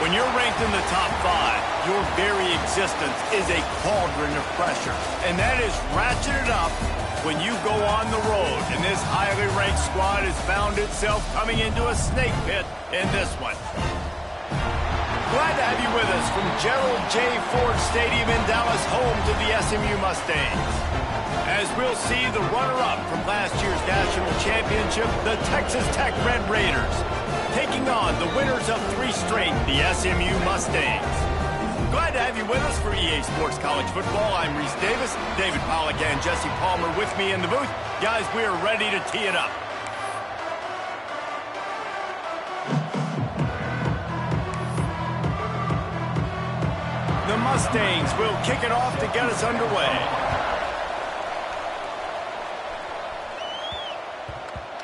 When you're ranked in the top 5, your very existence is a cauldron of pressure. And that is ratcheted up when you go on the road. And this highly ranked squad has found itself coming into a snake pit in this one. Glad to have you with us from Gerald J. Ford Stadium in Dallas, home to the SMU Mustangs. As we'll see the runner-up from last year's national championship, the Texas Tech Red Raiders, taking on the winners of 3 straight, the SMU Mustangs. Glad to have you with us for EA Sports College Football. I'm Reese Davis, David Pollack and Jesse Palmer with me in the booth. Guys, we are ready to tee it up. The Mustangs will kick it off to get us underway.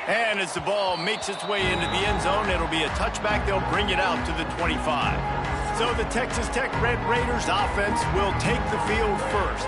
And as the ball makes its way into the end zone, it'll be a touchback. They'll bring it out to the 25. So the Texas Tech Red Raiders offense will take the field first.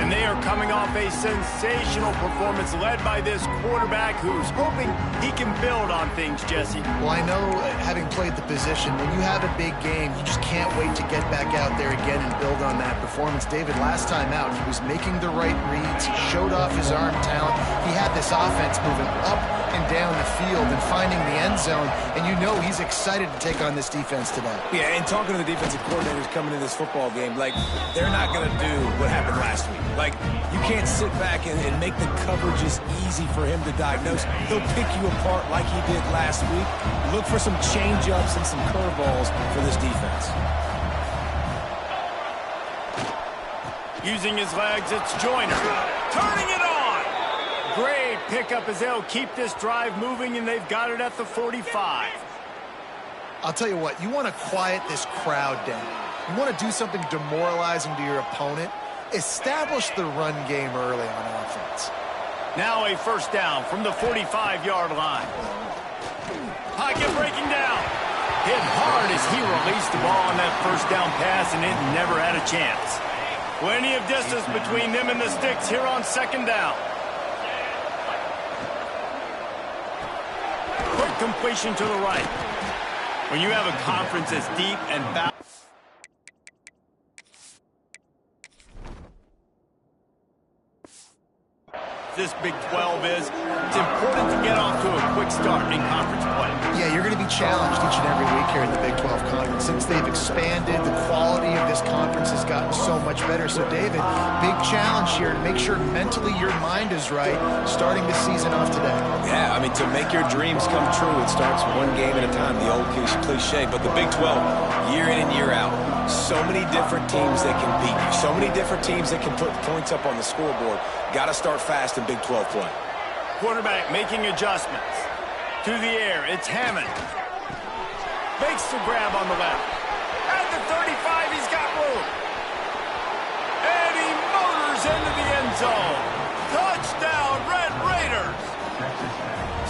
And they are coming off a sensational performance led by this quarterback who's hoping he can build on things, Jesse. Well, I know, having played the position, when you have a big game, you just can't wait to get back out there again and build on that performance. David, last time out, he was making the right reads. He showed off his arm talent. He had this offense moving up and down the field and finding the end zone. And you know he's excited to take on this defense today. Yeah, and talking to the defensive coordinators coming in this football game, like, they're not going to do what happened last week. Like, you can't sit back and make the coverages easy for him to diagnose. He'll pick you apart like he did last week. Look for some change-ups and some curveballs for this defense. Using his legs, it's Joyner. Turning it on! Great pickup as they'll keep this drive moving, and they've got it at the 45. I'll tell you what, you want to quiet this crowd down. You want to do something demoralizing to your opponent. Establish the run game early on offense. Now a first down from the 45-yard line. Pocket breaking down. Hit hard as he released the ball on that first down pass, and it never had a chance. Plenty of distance between them and the sticks here on second down. Quick completion to the right. When you have a conference as deep and balanced, this Big 12 is, it's important to get off to a quick start in conference play. Yeah, you're going to be challenged each and every week here in the Big 12 Conference. Since they've expanded, the quality of this conference has gotten so much better. So, David, big challenge here to make sure mentally your mind is right starting the season off today. Yeah, I mean, to make your dreams come true, it starts one game at a time, the old cliche. But the Big 12, year in and year out, so many different teams that can beat you, so many different teams that can put points up on the scoreboard. Got to start fast in Big 12 play. Quarterback making adjustments. To the air, it's Hammond. Makes the grab on the left. At the 35, he's got room. And he motors into the end zone. Touchdown, Red Raiders.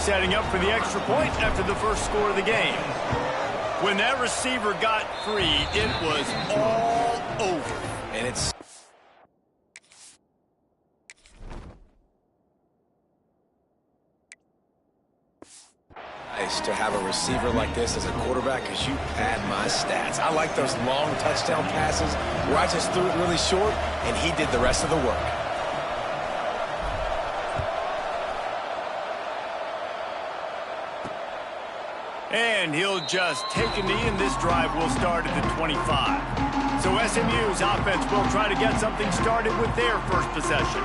Setting up for the extra point after the first score of the game. When that receiver got free, it was all over. And it's nice to have a receiver like this as a quarterback because you pad my stats. I like those long touchdown passes where I just threw it really short and he did the rest of the work. And he'll just take a knee, and this drive will start at the 25. So SMU's offense will try to get something started with their first possession.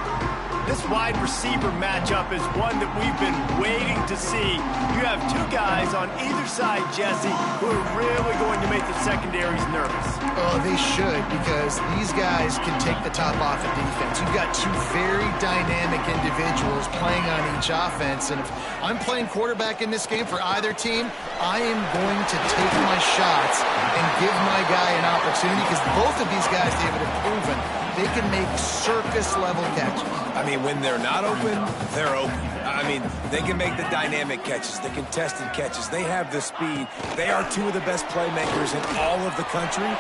This wide receiver matchup is one that we've been waiting to see. You have 2 guys on either side, Jesse, who are really going to make the secondaries nervous. Oh, they should, because these guys can take the top off of defense. You've got 2 very dynamic individuals playing on each offense, and if I'm playing quarterback in this game for either team, I am going to take my shots and give my guy an opportunity, because both of these guys, David, have proven they can make circus-level catches. I mean, when they're not open, they're open. I mean, they can make the dynamic catches, the contested catches. They have the speed. They are 2 of the best playmakers in all of the country.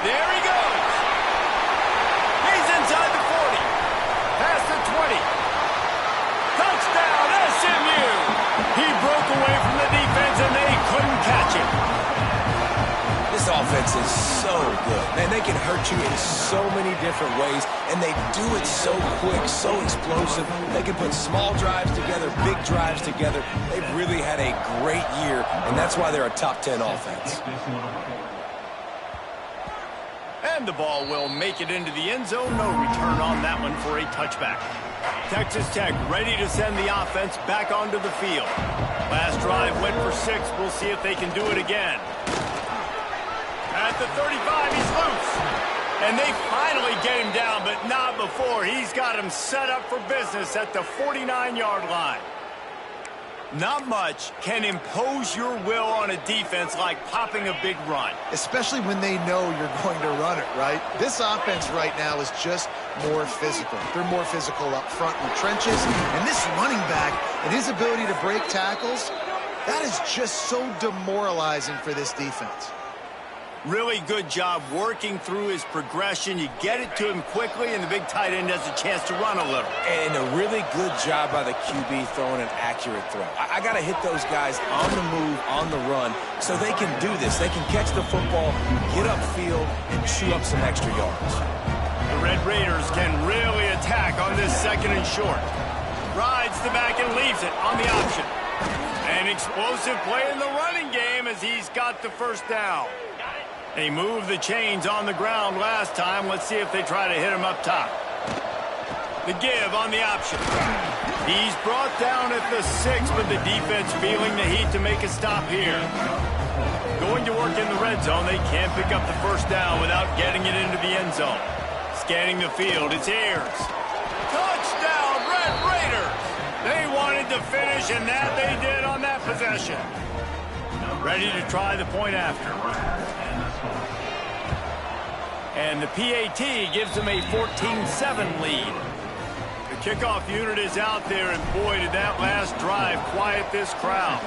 There he goes. He's inside the 40. Past the 20. Touchdown, SMU. He broke away from the defense, and they couldn't catch him. This offense offense is so good. Man, they can hurt you in so many different ways, and they do it so quick, so explosive. They can put small drives together, big drives together. They've really had a great year, and that's why they're a top 10 offense. And the ball will make it into the end zone. No return on that one for a touchback. Texas Tech ready to send the offense back onto the field. Last drive went for 6. We'll see if they can do it again. At the 35, he's loose. And they finally get him down, but not before. He's got him set up for business at the 49-yard line. Not much can impose your will on a defense like popping a big run. Especially when they know you're going to run it, right? This offense right now is just more physical. They're more physical up front in the trenches. And this running back and his ability to break tackles, that is just so demoralizing for this defense. Really good job working through his progression. You get it to him quickly, and the big tight end has a chance to run a little. And a really good job by the QB throwing an accurate throw. I got to hit those guys on the move, on the run, so they can do this. They can catch the football, get upfield, and chew up some extra yards. The Red Raiders can really attack on this 2nd and short. Rides the back and leaves it on the option. An explosive play in the running game as he's got the first down. They moved the chains on the ground last time. Let's see if they try to hit him up top. The give on the option. He's brought down at the 6, but the defense feeling the heat to make a stop here. Going to work in the red zone. They can't pick up the first down without getting it into the end zone. Scanning the field, it's Ayers. Touchdown, Red Raiders! They wanted to finish, and that they did on that possession. Ready to try the point after. And the PAT gives them a 14-7 lead. The kickoff unit is out there, and boy, did that last drive quiet this crowd.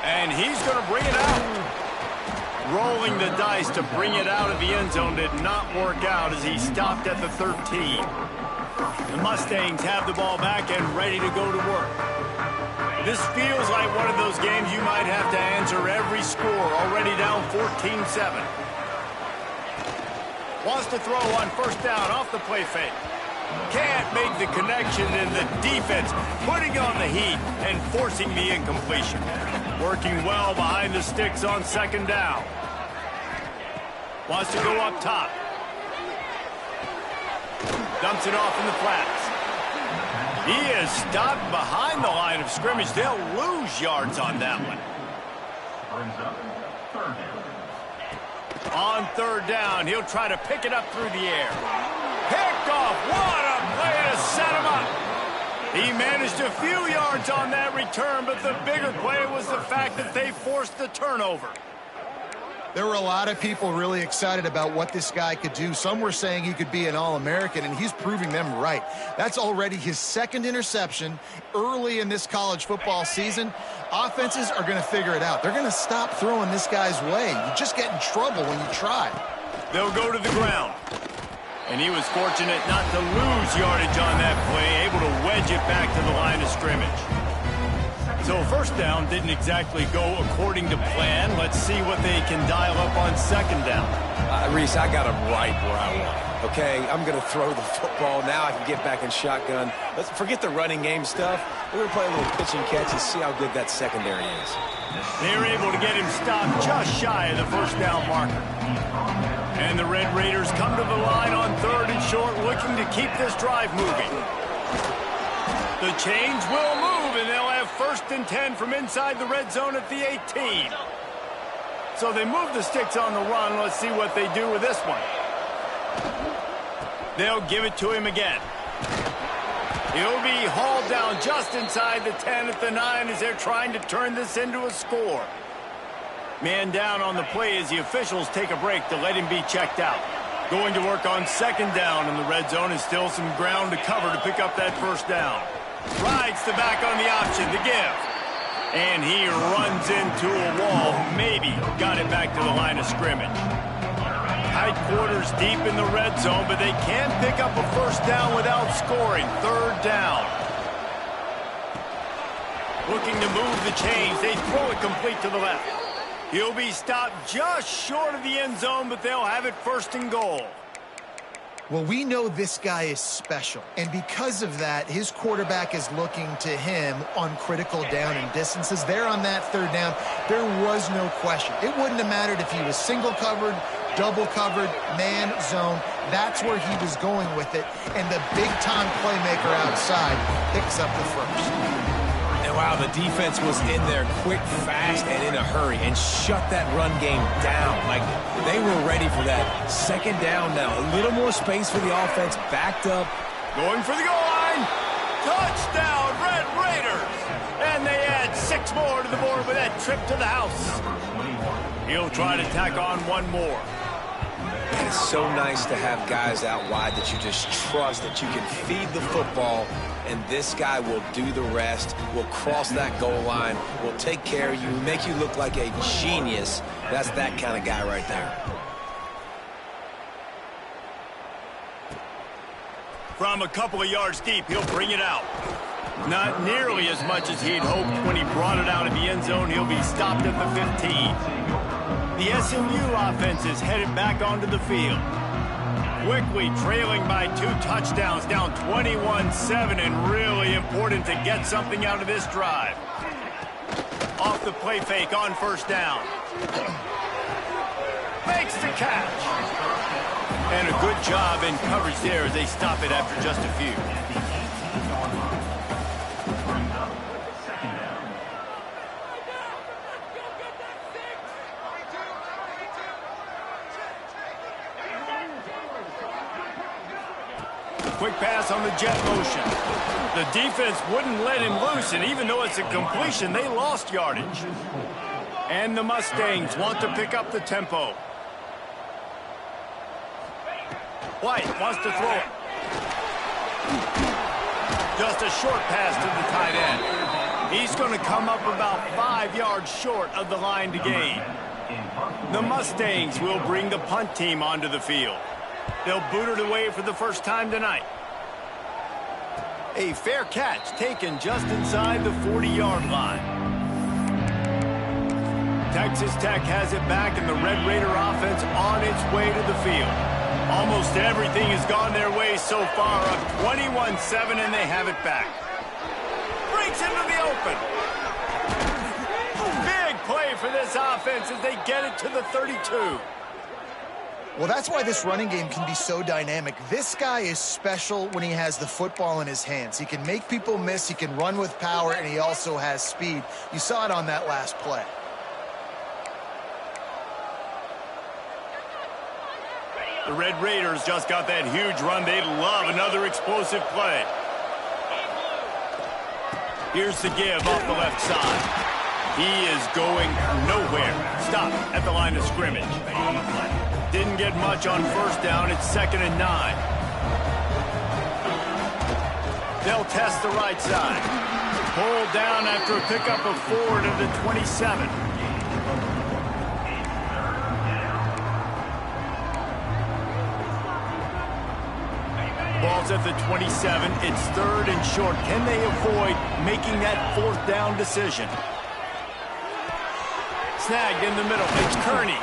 And he's going to bring it out. Rolling the dice to bring it out of the end zone did not work out as he stopped at the 13. The Mustangs have the ball back and ready to go to work. This feels like one of those games you might have to answer every score, already down 14-7. Wants to throw on first down off the play fake. Can't make the connection, and the defense putting on the heat and forcing the incompletion. Working well behind the sticks on 2nd down. Wants to go up top. Dumps it off in the flats. He is stopped behind the line of scrimmage. They'll lose yards on that one. On 3rd down, he'll try to pick it up through the air. Picked off. What a play to set him up. He managed a few yards on that return, but the bigger play was the fact that they forced the turnover. There were a lot of people really excited about what this guy could do. Some were saying he could be an All-American, and he's proving them right. That's already his 2nd interception early in this college football season. Offenses are going to figure it out. They're going to stop throwing this guy's way. You just get in trouble when you try. They'll go to the ground. And he was fortunate not to lose yardage on that play, able to wedge it back to the line of scrimmage. So 1st down didn't exactly go according to plan. Let's see what they can dial up on 2nd down. Reese, I got him right where I want him. Okay, I'm going to throw the football. Now I can get back in shotgun. Let's forget the running game stuff. We're going to play a little pitch and catch and see how good that secondary is. They're able to get him stopped just shy of the first down marker. And the Red Raiders come to the line on 3rd and short, looking to keep this drive moving. The chains will move, and they'll have 1st and 10 from inside the red zone at the 18. So they move the sticks on the run. Let's see what they do with this one. They'll give it to him again. He'll be hauled down just inside the 10 at the 9 as they're trying to turn this into a score. Man down on the play as the officials take a break to let him be checked out. Going to work on 2nd down in the red zone, and still some ground to cover to pick up that first down. Rides the back on the option to give. And he runs into a wall. Maybe got it back to the line of scrimmage. Tight quarters deep in the red zone, but they can't pick up a first down without scoring. 3rd down. Looking to move the chains. They throw it complete to the left. He'll be stopped just short of the end zone, but they'll have it 1st and goal. Well, we know this guy is special, and because of that, his quarterback is looking to him on critical down and distances. There on that 3rd down, there was no question. It wouldn't have mattered if he was single covered, double covered, man, zone. That's where he was going with it, and the big-time playmaker outside picks up the 1st. And wow, the defense was in there quick, fast, and in a hurry and shut that run game down. Like, they were ready for that 2nd down now. A little more space for the offense, backed up. Going for the goal line. Touchdown, Red Raiders. And they add 6 more to the board with that trip to the house. He'll try to tack on 1 more. And it's so nice to have guys out wide that you just trust that you can feed the football, and this guy will do the rest, will cross that goal line, will take care of you, make you look like a genius. That's that kind of guy right there. From a couple of yards deep, he'll bring it out. Not nearly as much as he'd hoped when he brought it out of the end zone. He'll be stopped at the 15. The SMU offense is headed back onto the field. Quickly trailing by 2 touchdowns, down 21-7, and really important to get something out of this drive. Off the play fake on 1st down. Makes the catch. And a good job in coverage there as they stop it after just a few. Quick pass on the jet motion. The defense wouldn't let him loose, and even though it's a completion, they lost yardage. And the Mustangs want to pick up the tempo. White wants to throw it. Just a short pass to the tight end. He's going to come up about 5 yards short of the line to gain. The Mustangs will bring the punt team onto the field. They'll boot it away for the 1st time tonight. A fair catch taken just inside the 40-yard line. Texas Tech has it back, and the Red Raider offense on its way to the field. Almost everything has gone their way so far, up 21-7, and they have it back. Breaks into the open. Big play for this offense as they get it to the 32. Well, that's why this running game can be so dynamic. This guy is special when he has the football in his hands. He can make people miss, he can run with power, and he also has speed. You saw it on that last play. The Red Raiders just got that huge run. They'd love another explosive play. Here's the give off the left side. He is going nowhere. Stop at the line of scrimmage. Didn't get much on 1st down. It's 2nd and 9. They'll test the right side. Pulled down after a pickup of 4 to the 27. Ball's at the 27. It's 3rd and short. Can they avoid making that 4th down decision? Snagged in the middle. It's Kearney.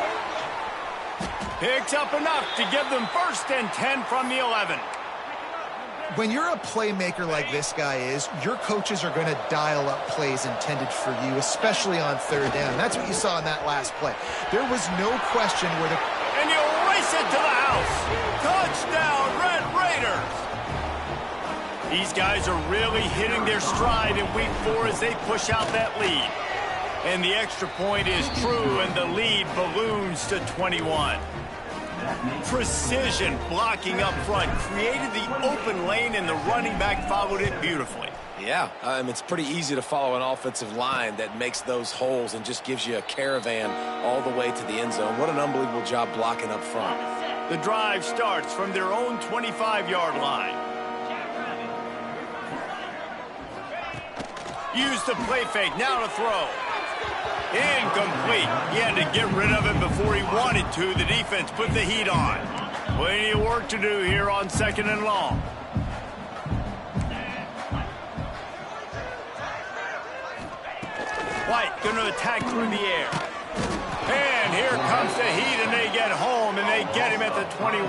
Picks up enough to give them 1st and 10 from the 11. When you're a playmaker like this guy is, your coaches are going to dial up plays intended for you, especially on 3rd down. That's what you saw in that last play. There was no question where the... And you race it to the house. Touchdown, Red Raiders. These guys are really hitting their stride in week 4 as they push out that lead. And the extra point is true, and the lead balloons to 21. Precision blocking up front created the open lane, and the running back followed it beautifully. Yeah, it's pretty easy to follow an offensive line that makes those holes and just gives you a caravan all the way to the end zone. What an unbelievable job blocking up front. The drive starts from their own 25-yard line. Use the play fake, now to throw. Incomplete. He had to get rid of it before he wanted to. The defense put the heat on. Plenty of work to do here on 2nd and long. fight, going to attack through the air. And here comes the heat, and they get home, and they get him at the 21.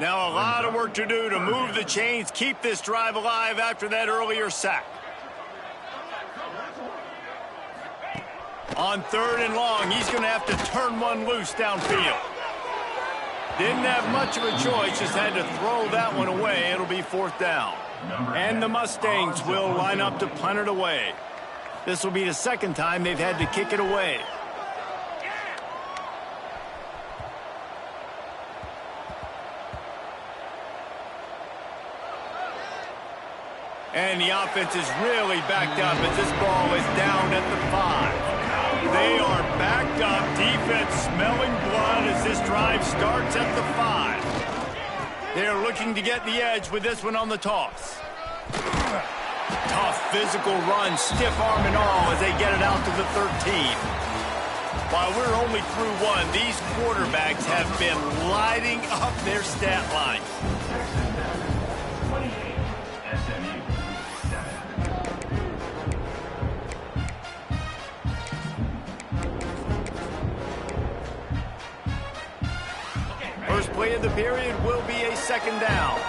Now a lot of work to do to move the chains, keep this drive alive after that earlier sack. On 3rd and long, he's going to have to turn one loose downfield. Didn't have much of a choice, just had to throw that one away. It'll be 4th down. And the Mustangs will line up to punt it away. This will be the 2nd time they've had to kick it away. And the offense is really backed up as this ball is down at the 5. They are backed up. Defense smelling blood as this drive starts at the 5. They're looking to get the edge with this one on the toss. Tough physical run, stiff arm and all as they get it out to the 13. While we're only through one, these quarterbacks have been lighting up their stat line. First play of the period will be a 2nd down.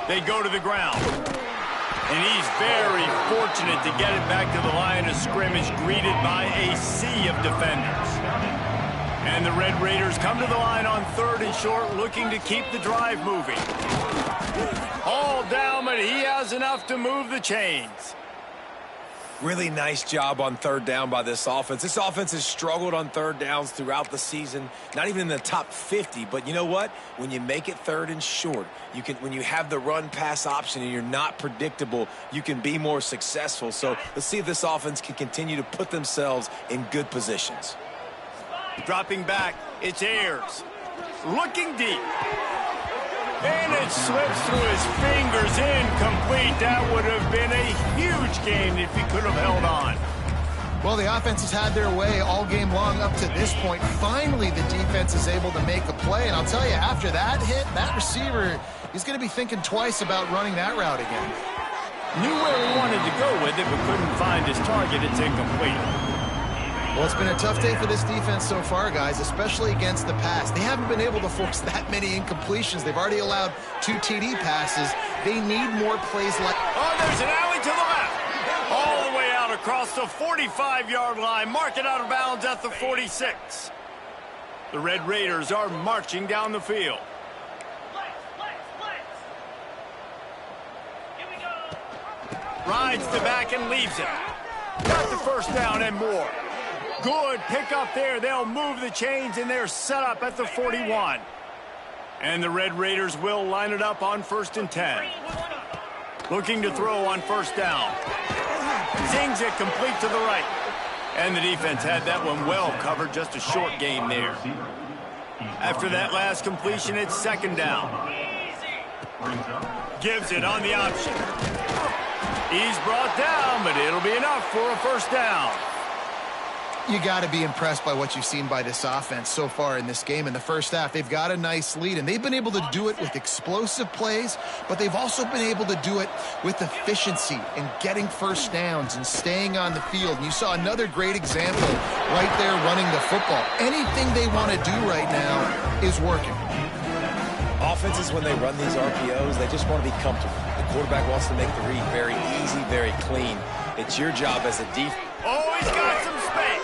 They go to the ground. And he's very fortunate to get it back to the line of scrimmage, greeted by a sea of defenders. And the Red Raiders come to the line on 3rd and short, looking to keep the drive moving. All down, but he has enough to move the chains. Really nice job on 3rd down by this offense. This offense has struggled on 3rd downs throughout the season. Not even in the top 50, but you know what? When you make it 3rd and short, when you have the run-pass option and you're not predictable, you can be more successful. So let's see if this offense can continue to put themselves in good positions. Dropping back, it's Ayers. Looking deep. And it slips through his fingers, incomplete. That would have been a huge gain if he could have held on. Well, the offense has had their way all game long up to this point. Finally, the defense is able to make a play. And I'll tell you, after that hit, that receiver, he's going to be thinking twice about running that route again. Knew where he wanted to go with it, but couldn't find his target. It's incomplete. Well, it's been a tough day for this defense so far, guys, especially against the pass. They haven't been able to force that many incompletions. They've already allowed 2 TD passes. They need more plays like... Oh, there's an alley to the left. All the way out across the 45-yard line. Mark it out of bounds at the 46. The Red Raiders are marching down the field. Rides the back and leaves it. Got the 1st down and more. Good pick up there. They'll move the chains, and they're set up at the 41. And the Red Raiders will line it up on 1st and 10. Looking to throw on 1st down. Zings it complete to the right. And the defense had that one well covered, just a short gain there. After that last completion, it's 2nd down. Gives it on the option. He's brought down, but it'll be enough for a 1st down. You got to be impressed by what you've seen by this offense so far in this game. In the first half, they've got a nice lead, and they've been able to do it with explosive plays, but they've also been able to do it with efficiency and getting 1st downs and staying on the field. And you saw another great example right there running the football. Anything they want to do right now is working. Offenses, when they run these RPOs, they just want to be comfortable. The quarterback wants to make the read very easy, very clean. It's your job as a defense. Oh, he's got some space.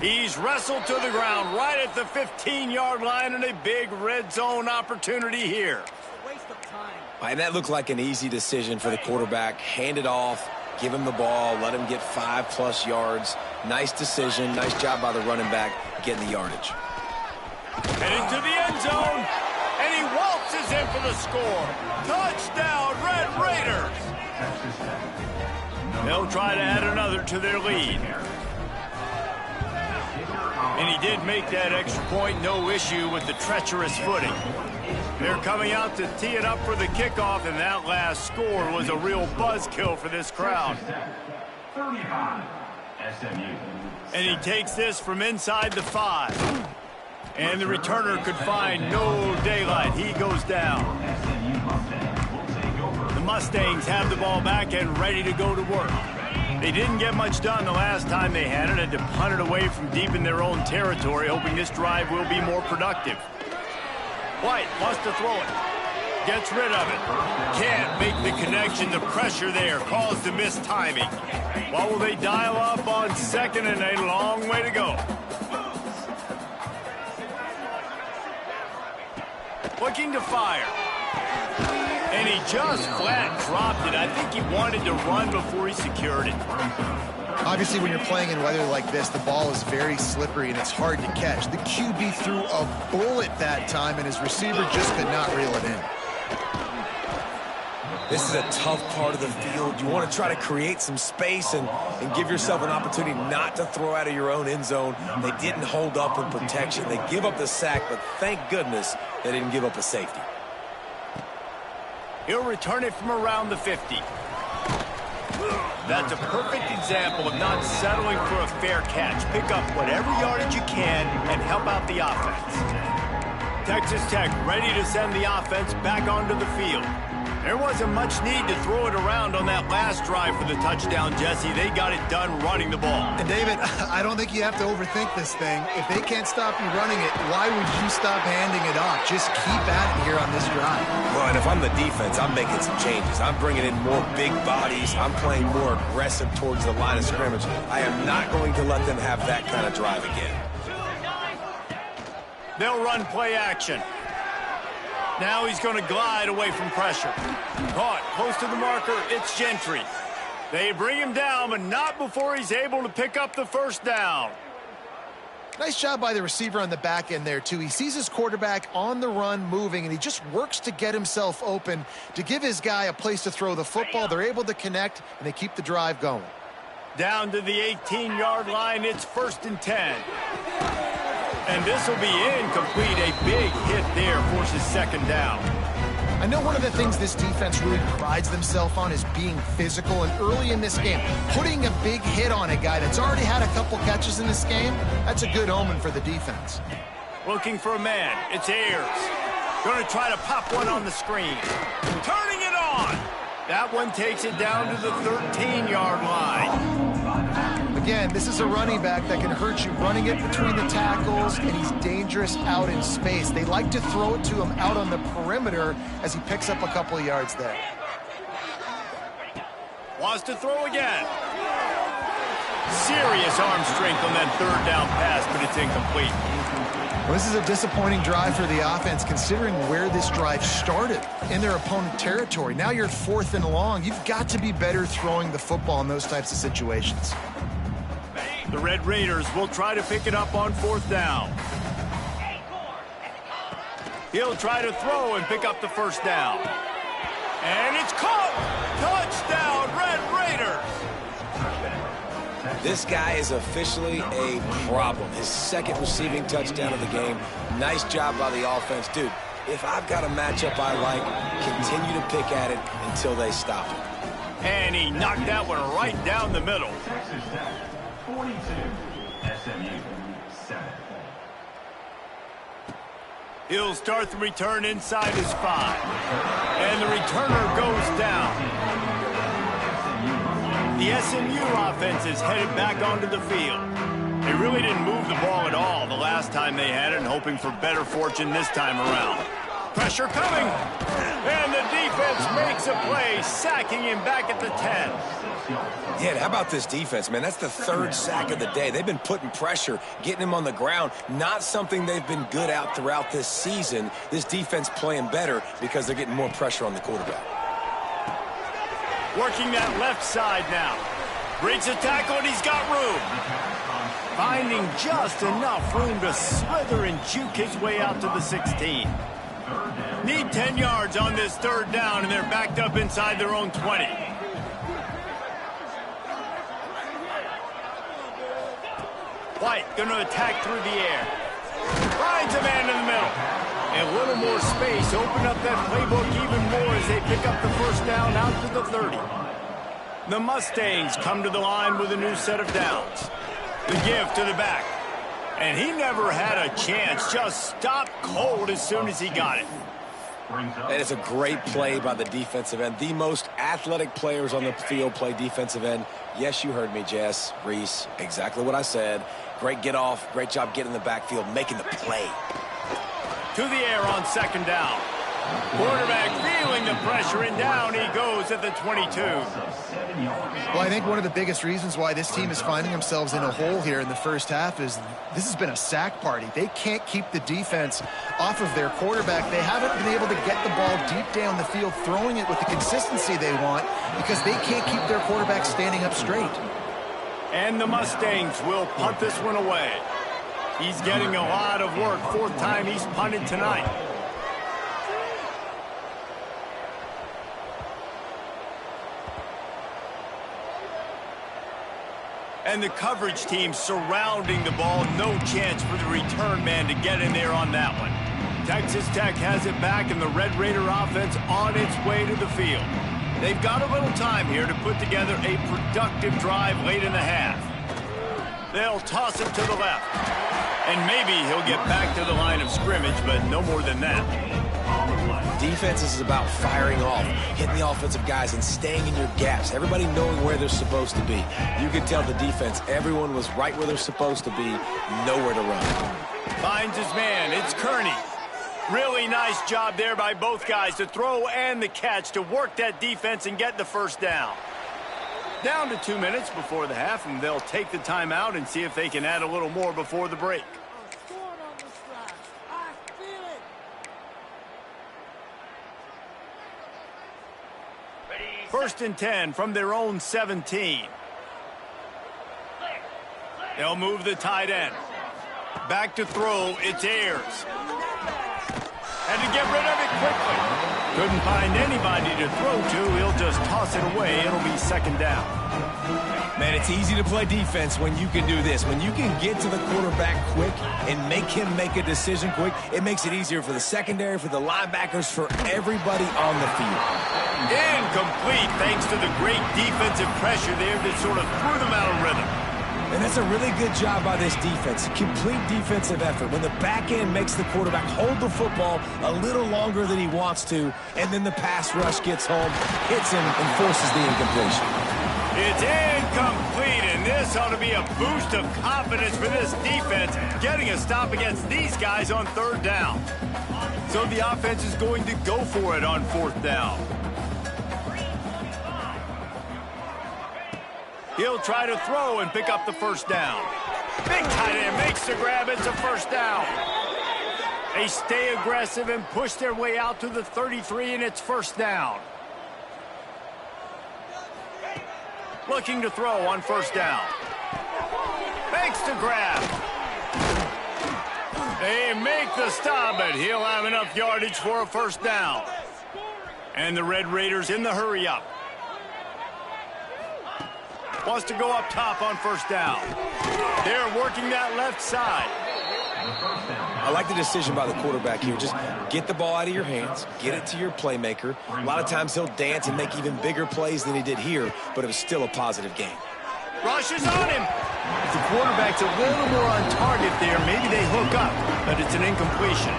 He's wrestled to the ground right at the 15-yard line, and a big red zone opportunity here. And that looked like an easy decision for the quarterback. Hand it off, give him the ball, let him get 5+ yards. Nice decision. Nice job by the running back getting the yardage. Heading to the end zone, and he waltzes in for the score. Touchdown, Red Raiders. They'll try to add another to their lead. And he did make that extra point, no issue with the treacherous footing. They're coming out to tee it up for the kickoff, and that last score was a real buzzkill for this crowd. 35, SMU. And he takes this from inside the 5. And the returner could find no daylight. He goes down. The Mustangs have the ball back and ready to go to work. They didn't get much done the last time they had it, had to punt it away from deep in their own territory, hoping this drive will be more productive. White wants to throw it. Gets rid of it. Can't make the connection. The pressure there caused the missed timing. What will they dial up on 2nd and a long way to go? Looking to fire. And he just flat dropped it. I think he wanted to run before he secured it. Obviously, when you're playing in weather like this, the ball is very slippery and it's hard to catch. The QB threw a bullet that time, and his receiver just could not reel it in. This is a tough part of the field. You want to try to create some space and give yourself an opportunity not to throw out of your own end zone. They didn't hold up in protection. They give up the sack, but thank goodness they didn't give up a safety. He'll return it from around the 50. That's a perfect example of not settling for a fair catch. Pick up whatever yardage you can and help out the offense. Texas Tech ready to send the offense back onto the field. There wasn't much need to throw it around on that last drive for the touchdown, Jesse. They got it done running the ball. And David, I don't think you have to overthink this thing. If they can't stop you running it, why would you stop handing it off? Just keep at it here on this drive. Well, and if I'm the defense, I'm making some changes. I'm bringing in more big bodies. I'm playing more aggressive towards the line of scrimmage. I am not going to let them have that kind of drive again. They'll run play action. Now he's going to glide away from pressure. Caught close to the marker. It's Gentry. They bring him down, but not before he's able to pick up the first down. Nice job by the receiver on the back end there, too. He sees his quarterback on the run moving, and he just works to get himself open to give his guy a place to throw the football. They're able to connect, and they keep the drive going. Down to the 18-yard line. It's 1st and 10. And this will be incomplete. A big hit there forces 2nd down. I know one of the things this defense really prides themselves on is being physical, and early in this game, putting a big hit on a guy that's already had a couple catches in this game, that's a good omen for the defense. Looking for a man. It's Ayers. Going to try to pop one on the screen. Turning it on. That one takes it down to the 13-yard line. Again, this is a running back that can hurt you, running it between the tackles, and he's dangerous out in space. They like to throw it to him out on the perimeter as he picks up a couple of yards there. Wants to throw again. Serious arm strength on that 3rd down pass, but it's incomplete. Well, this is a disappointing drive for the offense, considering where this drive started in their opponent territory. Now you're 4th and long. You've got to be better throwing the football in those types of situations. The Red Raiders will try to pick it up on 4th down. He'll try to throw and pick up the first down. And it's caught! Touchdown, Red Raiders! This guy is officially a problem. His 2nd receiving touchdown of the game. Nice job by the offense. Dude, if I've got a matchup I like, continue to pick at it until they stop it. And he knocked that one right down the middle. 42, SMU 7. He'll start the return inside his 5. And the returner goes down. The SMU offense is headed back onto the field. They really didn't move the ball at all the last time they had it, and hoping for better fortune this time around. Pressure coming. And the defense makes a play, sacking him back at the 10. Yeah, how about this defense, man? That's the 3rd sack of the day. They've been putting pressure, getting him on the ground. Not something they've been good at throughout this season. This defense playing better because they're getting more pressure on the quarterback. Working that left side now. Breaks a tackle, and he's got room. Finding just enough room to slither and juke his way out to the 16. Need 10 yards on this 3rd down, and they're backed up inside their own 20. White going to attack through the air. Finds a man in the middle. And a little more space. Open up that playbook even more as they pick up the first down out to the 30. The Mustangs come to the line with a new set of downs. The give to the back. And he never had a chance. Just stopped cold as soon as he got it. brings up. And it's a great play by the defensive end. The most athletic players on the field play defensive end. Yes, you heard me, Jess, Reese. Exactly what I said. Great get off. Great job getting in the backfield, making the play. To the air on second down. Quarterback feeling the pressure, and down he goes at the 22. Well, I think one of the biggest reasons why this team is finding themselves in a hole here in the first half is this has been a sack party. They can't keep the defense off of their quarterback. They haven't been able to get the ball deep down the field, throwing it with the consistency they want because they can't keep their quarterback standing up straight. And the Mustangs will punt this one away. He's getting a lot of work. Fourth time he's punted tonight. And the coverage team surrounding the ball. No chance for the return man to get in there on that one. Texas Tech has it back, and the Red Raider offense on its way to the field. They've got a little time here to put together a productive drive late in the half. They'll toss it to the left. And maybe he'll get back to the line of scrimmage, but no more than that. Defense is about firing off, hitting the offensive guys, and staying in your gaps. Everybody knowing where they're supposed to be. You could tell the defense, everyone was right where they're supposed to be, nowhere to run. Finds his man. It's Kearney. Really nice job there by both guys, the throw and the catch, to work that defense and get the first down. Down to 2 minutes before the half, and they'll take the timeout and see if they can add a little more before the break. First and 10 from their own 17. They'll move the tight end. Back to throw, it's Ayers. Had to get rid of it quickly. Couldn't find anybody to throw to. He'll just toss it away. It'll be second down. Man, it's easy to play defense when you can do this. When you can get to the quarterback quick and make him make a decision quick, it makes it easier for the secondary, for the linebackers, for everybody on the field. Incomplete thanks to the great defensive pressure there that sort of threw them out of rhythm. And that's a really good job by this defense. Complete defensive effort. When the back end makes the quarterback hold the football a little longer than he wants to, and then the pass rush gets home, hits him, and forces the incompletion. It's incomplete, and this ought to be a boost of confidence for this defense, getting a stop against these guys on third down. So the offense is going to go for it on fourth down. He'll try to throw and pick up the first down. Big tight end makes the grab. It's a first down. They stay aggressive and push their way out to the 33, and it's first down. Looking to throw on first down. Makes the grab. They make the stop, but he'll have enough yardage for a first down. And the Red Raiders in the hurry-up. Wants to go up top on first down. They're working that left side. I like the decision by the quarterback here. Just get the ball out of your hands, get it to your playmaker. A lot of times he'll dance and make even bigger plays than he did here, but it was still a positive game. Rushes on him. If the quarterback's a little more on target there, maybe they hook up, but it's an incompletion.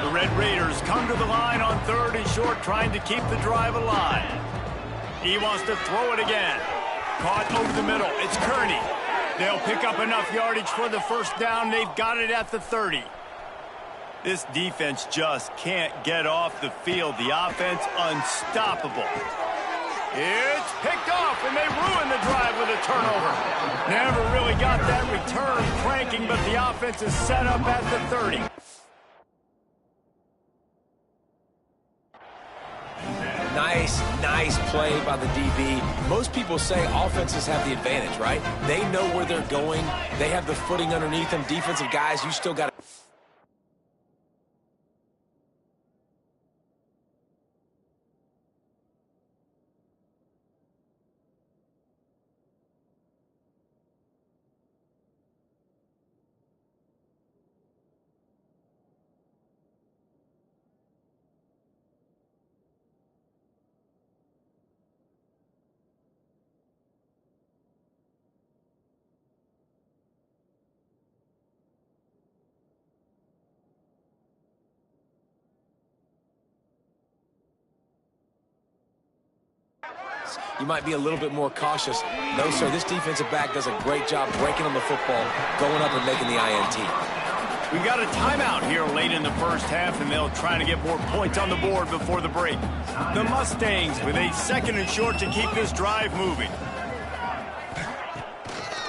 The Red Raiders come to the line on third and short, trying to keep the drive alive. He wants to throw it again. Caught over the middle. It's Kearney. They'll pick up enough yardage for the first down. They've got it at the 30. This defense just can't get off the field. The offense unstoppable. It's picked off, and they ruin the drive with a turnover. Never really got that return cranking, but the offense is set up at the 30. Nice play by the DB. Most people say offenses have the advantage, right? They know where they're going. They have the footing underneath them. Defensive guys, you still got to... pass, you might be a little bit more cautious. No, sir, this defensive back does a great job breaking on the football, going up and making the INT. We got a timeout here late in the first half, and they'll try to get more points on the board before the break. The Mustangs with a 2nd and short to keep this drive moving.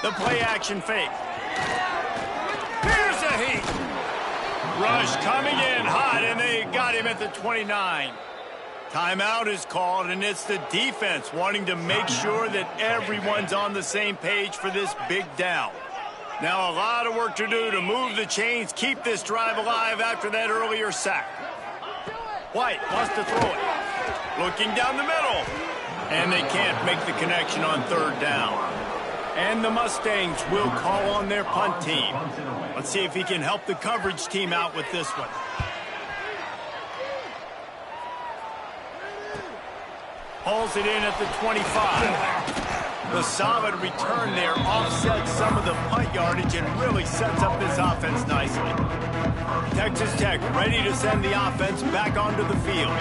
The play action fake. Here's a heat. Rush coming in hot, and they got him at the 29. Timeout is called, and it's the defense wanting to make sure that everyone's on the same page for this big down. Now a lot of work to do to move the chains, keep this drive alive after that earlier sack. White wants to throw it. Looking down the middle. And they can't make the connection on 3rd down. And the Mustangs will call on their punt team. Let's see if he can help the coverage team out with this one. Hauls it in at the 25. The solid return there offsets some of the punt yardage and really sets up this offense nicely. Texas Tech ready to send the offense back onto the field.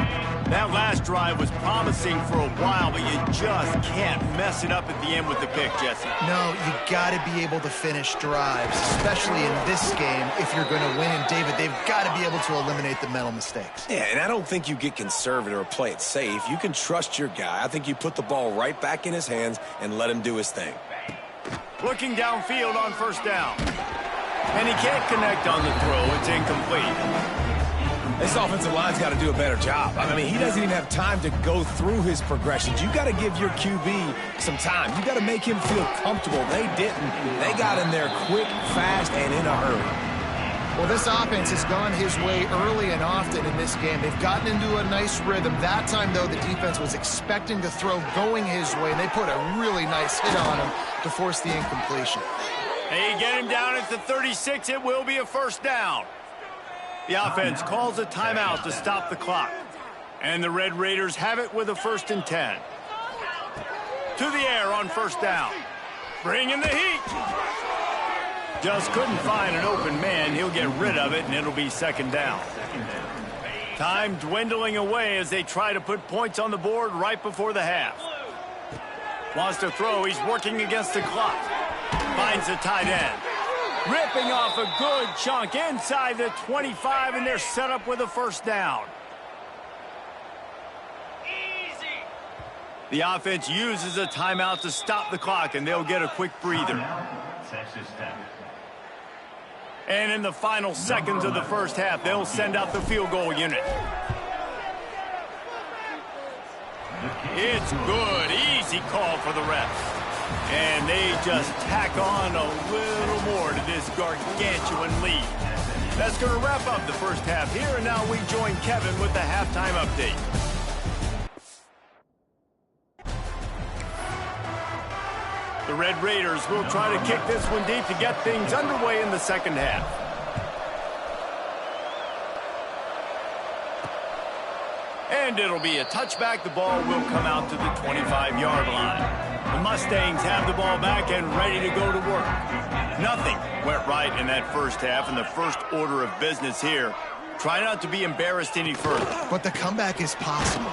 That last drive was promising for a while, but you just can't mess it up at the end with the pick, Jesse. No, you got to be able to finish drives, especially in this game. If you're going to win, and David, they've got to be able to eliminate the mental mistakes. Yeah, and I don't think you get conservative or play it safe. You can trust your guy. I think you put the ball right back in his hands and let him do his thing. Looking downfield on 1st down. And he can't connect on the throw. It's incomplete. This offensive line's got to do a better job. I mean, he doesn't even have time to go through his progressions. You got to give your QB some time. You got to make him feel comfortable. They didn't. They got in there quick, fast, and in a hurry. Well, this offense has gone his way early and often in this game. They've gotten into a nice rhythm. That time, though, the defense was expecting to throw going his way, and they put a really nice hit on him to force the incompletion. They get him down at the 36. It will be a 1st down. The offense calls a timeout to stop the clock. And the Red Raiders have it with a 1st and 10. To the air on 1st down. Bringing the heat. Just couldn't find an open man. He'll get rid of it, and it'll be 2nd down. Time dwindling away as they try to put points on the board right before the half. Wants to throw. He's working against the clock. Finds the tight end. Ripping off a good chunk inside the 25, and they're set up with a 1st down. The offense uses a timeout to stop the clock, and they'll get a quick breather. And in the final seconds of the 1st half, they'll send out the field goal unit. It's good. Easy call for the refs. And they just tack on a little more to this gargantuan lead. That's going to wrap up the 1st half here, and now we join Kevin with the halftime update. The Red Raiders will try to kick this one deep to get things underway in the 2nd half. And it'll be a touchback. The ball will come out to the 25-yard line. The Mustangs have the ball back and ready to go to work. Nothing went right in that 1st half, and the first order of business here. Try not to be embarrassed any further. But the comeback is possible.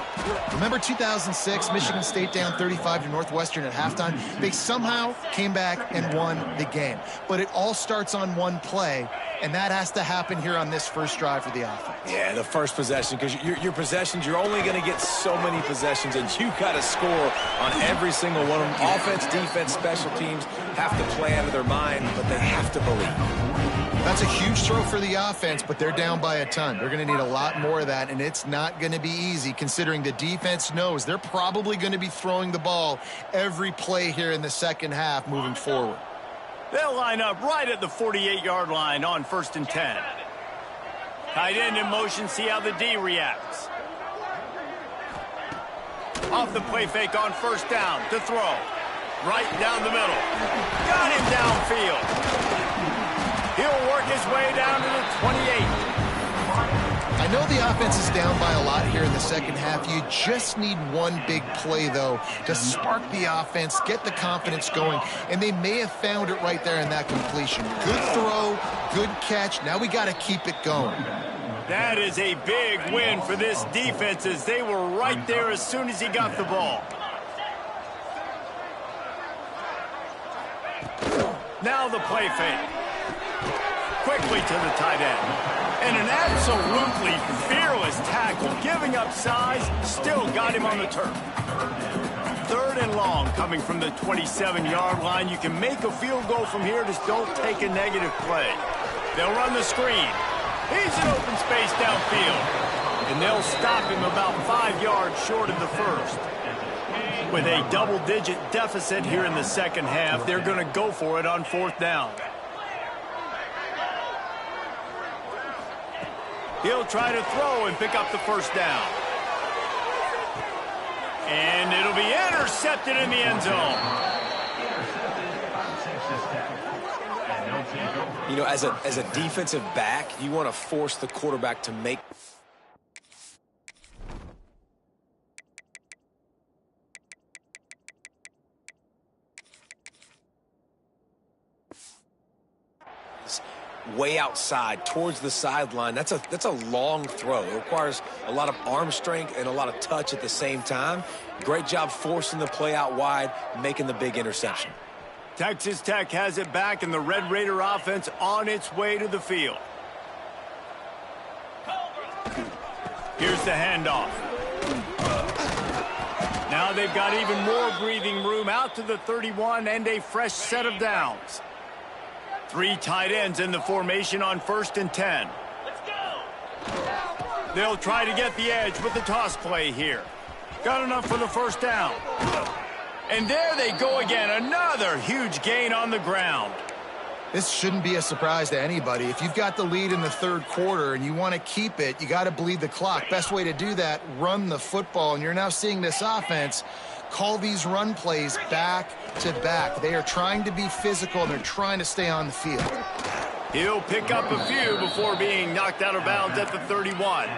Remember 2006, Michigan State down 35 to Northwestern at halftime? They somehow came back and won the game. But it all starts on one play, and that has to happen here on this first drive for the offense. Yeah, the first possession, because your possessions, you're only going to get so many possessions, and you got to score on every single one of them. Offense, defense, special teams have to play out of their mind, but they have to believe. That's a huge throw for the offense, but they're down by a ton. They're going to need a lot more of that, and it's not going to be easy considering the defense knows they're probably going to be throwing the ball every play here in the 2nd half moving forward. They'll line up right at the 48-yard line on 1st and 10. Tight end in motion, see how the D reacts. Off the play fake on 1st down to throw. Right down the middle. Got him downfield. He'll work his way down to the 28. I know the offense is down by a lot here in the 2nd half. You just need one big play, though, to spark the offense, get the confidence going, and they may have found it right there in that completion. Good throw, good catch. Now we got to keep it going. That is a big win for this defense as they were right there as soon as he got the ball. Now the play fake. Quickly to the tight end. And an absolutely fearless tackle, giving up size, still got him on the turf. 3rd and long coming from the 27-yard line. You can make a field goal from here, just don't take a negative play. They'll run the screen. He's in open space downfield. And they'll stop him about 5 yards short of the first. With a double-digit deficit here in the second half, they're going to go for it on 4th down. He'll try to throw and pick up the first down. And it'll be intercepted in the end zone. You know, as a defensive back, you want to force the quarterback to make way outside towards the sideline. That's a long throw. It requires a lot of arm strength and a lot of touch at the same time. Great job forcing the play out wide, making the big interception. Texas Tech has it back, and the Red Raider offense on its way to the field. Here's the handoff. Now they've got even more breathing room out to the 31 and a fresh set of downs. 3 tight ends in the formation on 1st and 10. Let's go. They'll try to get the edge with the toss play here. Got enough for the first down. And there they go again. Another huge gain on the ground. This shouldn't be a surprise to anybody. If you've got the lead in the 3rd quarter and you want to keep it, you got to bleed the clock. Best way to do that, run the football. And you're now seeing this offense call these run plays back to back. They are trying to be physical, and they're trying to stay on the field. He'll pick up a few before being knocked out of bounds at the 31.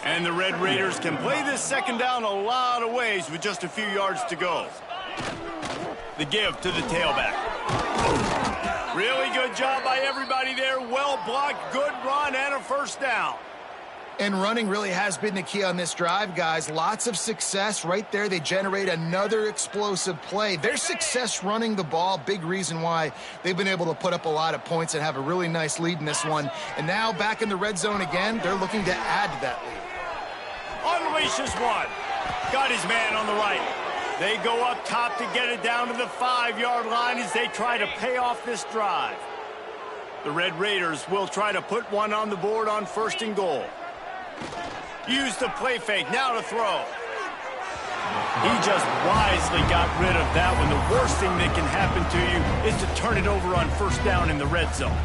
And the Red Raiders can play this second down a lot of ways with just a few yards to go. The give to the tailback. Really good job by everybody there. Well blocked, good run, and a first down. And running really has been the key on this drive, guys. Lots of success right there. They generate another explosive play. Their success running the ball, big reason why they've been able to put up a lot of points and have a really nice lead in this one. And now back in the red zone again, they're looking to add to that lead. Unleashes one. Got his man on the right. They go up top to get it down to the 5-yard line as they try to pay off this drive. The Red Raiders will try to put one on the board on 1st and goal. Use the play fake, now to throw. He just wisely got rid of that one. The worst thing that can happen to you is to turn it over on 1st down in the red zone.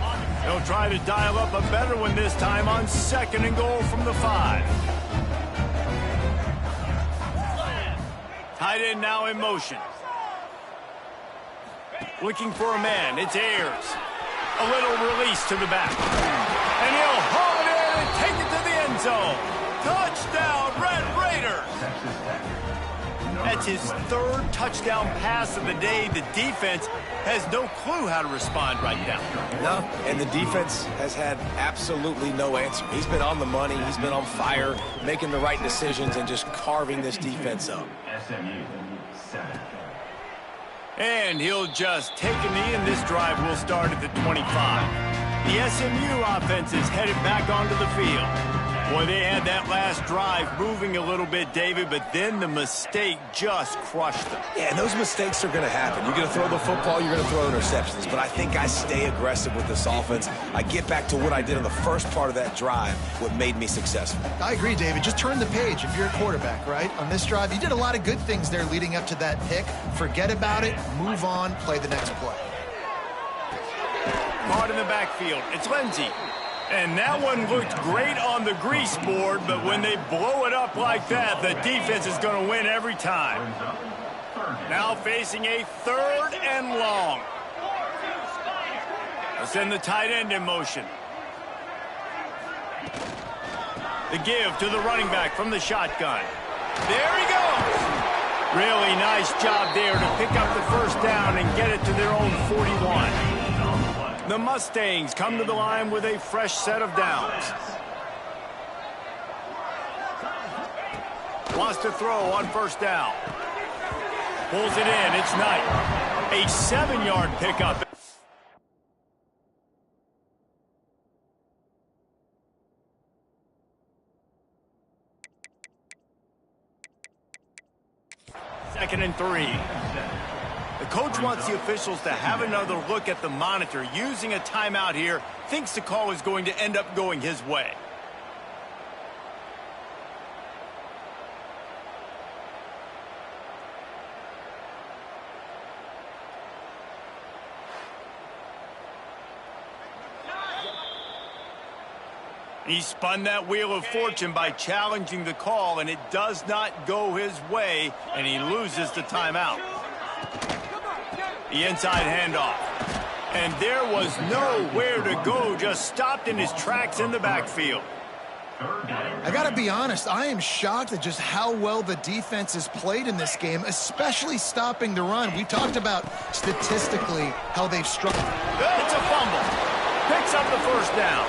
They'll try to dial up a better one this time on 2nd and goal from the 5. Tight end now in motion. Looking for a man, it's Ayers. A little release to the back. And he'll haul it in and take it to the end zone. Touchdown, Red Raiders! That's his 3rd touchdown pass of the day. The defense has no clue how to respond right now. No, and the defense has had absolutely no answer. He's been on the money. He's been on fire, making the right decisions and just carving this defense up. SMU 7. And he'll just take a knee, and this drive will start at the 25. The SMU offense is headed back onto the field. Boy, they had that last drive moving a little bit, David, but then the mistake just crushed them. Yeah, and those mistakes are going to happen. You're going to throw the football, you're going to throw interceptions. But I think I stay aggressive with this offense. I get back to what I did in the first part of that drive, what made me successful. I agree, David. Just turn the page if you're a quarterback, right? On this drive, you did a lot of good things there leading up to that pick. Forget about it, move on, play the next play. Caught in the backfield. It's Lindsey. And that one looked great on the grease board, but when they blow it up like that, the defense is going to win every time. Now facing a 3rd and long. They'll send the tight end in motion. The give to the running back from the shotgun. There he goes. Really nice job there to pick up the first down and get it to their own 41. The Mustangs come to the line with a fresh set of downs. Wants to throw on 1st down. Pulls it in. It's Knight. A 7-yard pickup. Second and 3. The coach wants the officials to have another look at the monitor. Using a timeout here, thinks the call is going to end up going his way. He spun that wheel of fortune by challenging the call, and it does not go his way, and he loses the timeout. The inside handoff. And there was nowhere to go, just stopped in his tracks in the backfield. I got to be honest, I am shocked at just how well the defense has played in this game, especially stopping the run. We talked about statistically how they've struggled. It's a fumble. Picks up the first down.